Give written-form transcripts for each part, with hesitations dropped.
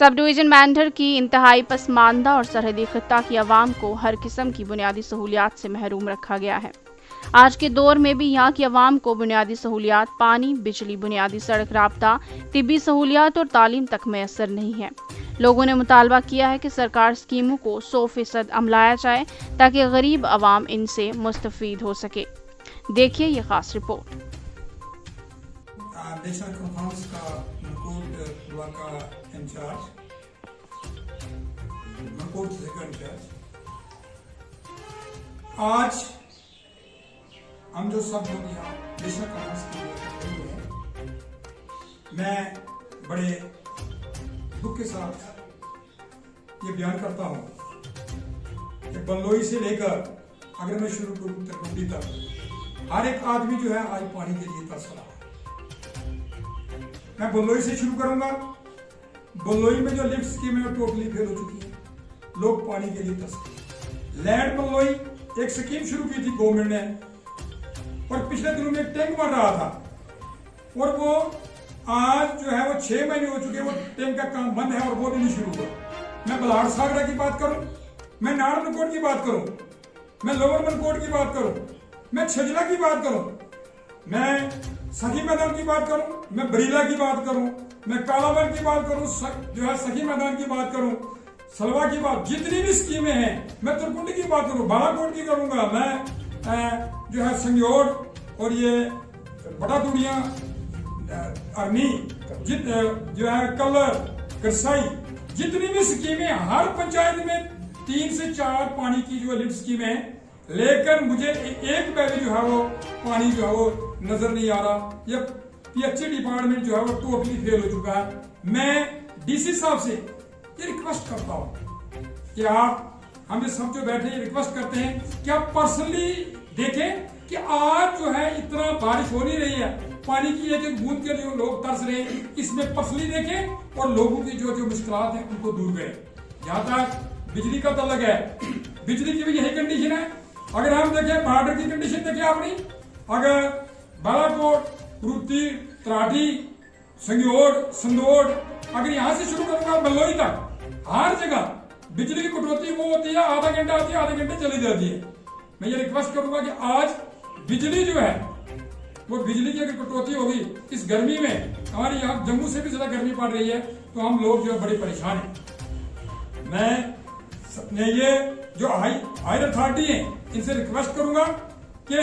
Sub division Mendhar की इंतहाई पसमानदा और सरहदी खित्ता की आवाम को हर किस्म की बुनियादी सहूलियात से महरूम रखा गया है। आज के दौर में भी यहाँ की आवाम को बुनियादी सहूलियात, पानी, बिजली, बुनियादी सड़क राब्ता, तिब्बी सहूलियात और तालीम तक मैसर नहीं है। लोगों ने मुतालबा किया है कि सरकार स्कीमों को 100% अमलाया जाए ताकि गरीब आवाम इनसे मुस्तफीद हो सके। देखिए ये खास रिपोर्ट। नेशनल कॉन्फ्रेंस का इंचार्ज आज हम जो सब लोग यहाँ नेशनल कॉन्फ्रेंस के लिए हैं, मैं बड़े दुख के साथ ये बयान करता हूँ कि बल्लोई से लेकर अगर मैं शुरू करूँ तरकुंडी तक हर एक आदमी जो है आज पानी के लिए तरस रहा है। मैं बल्लोई से शुरू करूंगा। बल्लोई में जो लिफ्ट स्कीम है वो टोटली फेल हो चुकी है। लोग पानी के लिए तरसते। लैंड बल्लोई एक स्कीम शुरू की थी गवर्नमेंट ने और पिछले दिनों में एक टैंक बन रहा था और वो आज जो है वो 6 महीने हो चुके हैं, वो टैंक का काम बंद है और वो भी नहीं शुरू हुआ। मैं बल्हाड़ सागरा की बात करूं, मैं नारायणकोट की बात करूं, मैं लोअर मनकोट की बात करूं, मैं छजला की बात करूं, मैं सखी मैदान की बात करूं, मैं बरीला की बात करूं, मैं कालावन की बात करूं, जो है सखी मैदान की बात करूं, सलवा की बात, जितनी भी स्कीमें हैं, मैं तुरकुंडी की बात करूं, बालाकोट की करूंगा, मैं जो है संगोड़ और ये बड़ा दुनिया अरनी जो है कलर करसाई, जितनी भी स्कीमें हर पंचायत में 3 से 4 पानी की जो लिफ्ट स्कीमें हैं, लेकिन मुझे एक बैग जो है वो पानी जो है वो नजर नहीं आ रहा। ये पीएचई डिपार्टमेंट जो है वो टोटली फेल हो चुका है। मैं डीसी साहब से ये रिक्वेस्ट करता हूँ कि आप हम सब जो बैठे ये रिक्वेस्ट करते हैं कि आप पर्सनली देखें कि आज जो है इतना बारिश हो नहीं रही है, पानी की एक एक बूंद के लिए लोग तरस रहे हैं, इसमें पर्सनली देखें और लोगों की जो मुश्किलात हैं उनको दूर करें। जहां तक बिजली का तल्लक है, बिजली की भी यही कंडीशन है। अगर हम देखें बॉर्डर की कंडीशन देखें आपने, अगर बालाकोट, रुद्दी, त्राटी, संगोड़, संदोड़, अगर यहां से शुरू करूंगा बल्लोई तक हर जगह बिजली की कटौती वो होती है, आधा घंटा आती है, आधे घंटे चली जाती है। मैं ये रिक्वेस्ट करूंगा कि आज बिजली जो है वो बिजली की अगर कटौती होगी इस गर्मी में, हमारे यहाँ जम्मू से भी ज्यादा गर्मी पड़ रही है, तो हम लोग जो है बड़े परेशान हैं। मैं ये जो हायर अथॉरिटी है इनसे रिक्वेस्ट करूंगा कि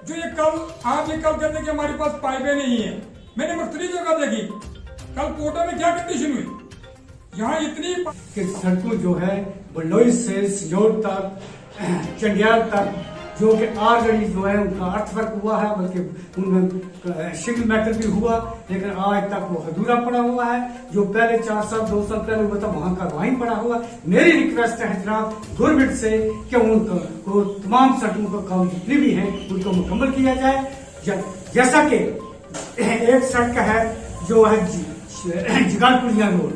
जो ये कल कहते हैं कि हमारे पास पाइपें नहीं है, मैंने मुख्तलिफ जगह देखी, कल कोटा में क्या कंडीशन हुई, यहाँ इतनी कि सड़कों जो है बल्लोई से सिजोड़ तक, चंडियाल तक जो कि ऑलरेडी जो है उनका अर्थवर्क हुआ है, बल्कि उनमें शिंगल मेटल भी हुआ, लेकिन आज तक वो अधूरा पड़ा हुआ है। जो पहले 4 साल 2 साल पहले हुआ था वहां का वहीं पड़ा हुआ। मेरी रिक्वेस्ट है जनाब गवर्नमेंट से कि उनको तमाम सड़कों का काम जितनी भी है उनको मुकम्मल किया जाए। जैसा कि एक सड़क है जो है जिगालपुलिया रोड,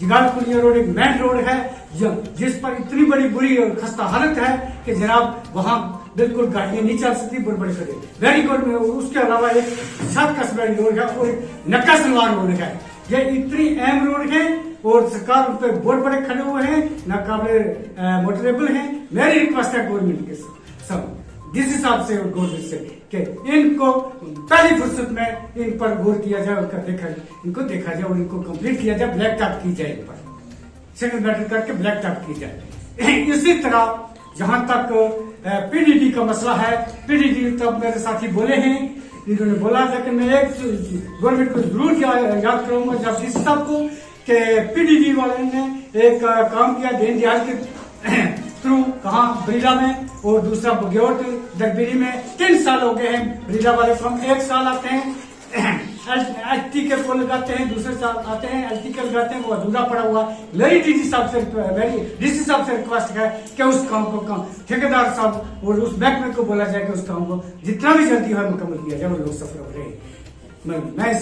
जिगालपुलिया रोड एक मेन रोड है जिस पर इतनी बड़ी बुरी और खस्ता हालत है कि जनाब वहां बिल्कुल गाड़ियां नहीं चल सकती, बड़े खड़े वेरी गुड में। उसके अलावा एक 7 कसबेड़ी रोड है और नक्का सलवार रोड है। ये इतनी अहम रोड है और सरकार उन पर बहुत बड़े खड़े हुए हैं, नाकाबिले मोटरेबल हैं। मेरी रिक्वेस्ट है गवर्नमेंट के सब डीसी साहब से और गवर्नमेंट से कि इनको पहली फुर्सत में इन पर गौर किया जाए, इनको देखा जाए और इनको कंप्लीट किया जाए, ब्लैक टॉप की जाए, इन पर सिंगल मेटल करके ब्लैक टॉप की जाए। इसी तरह जहां तक पीडीडी का मसला है, पीडीडी तब मेरे साथी बोले हैं, इन्होंने बोला, लेकिन मैं एक गवर्नमेंट को जरूर याद करूंगा जब डीसी साहब को कि पीडीडी वाले ने एक काम किया दीनदयाल के थ्रू, कहा बरीला में और दूसरा बग्योट दरबेरी में। 3 साल हो गए हैं बरीला वाले को, हम 1 साल आते हैं एचटी के पोल लगाते हैं, दूसरे साल आते हैं एलटी के लगाते हैं, वो अधूरा पड़ा हुआ। मेरी डीसी साहब से रिक्वेस्ट है कि उस काम को ठेकेदार साहब और उस महकमे को बोला जाए कि उस काम को जितना भी जल्दी है मुकम्मल किया जाए और लोग सफल हो रहे हैं। मैं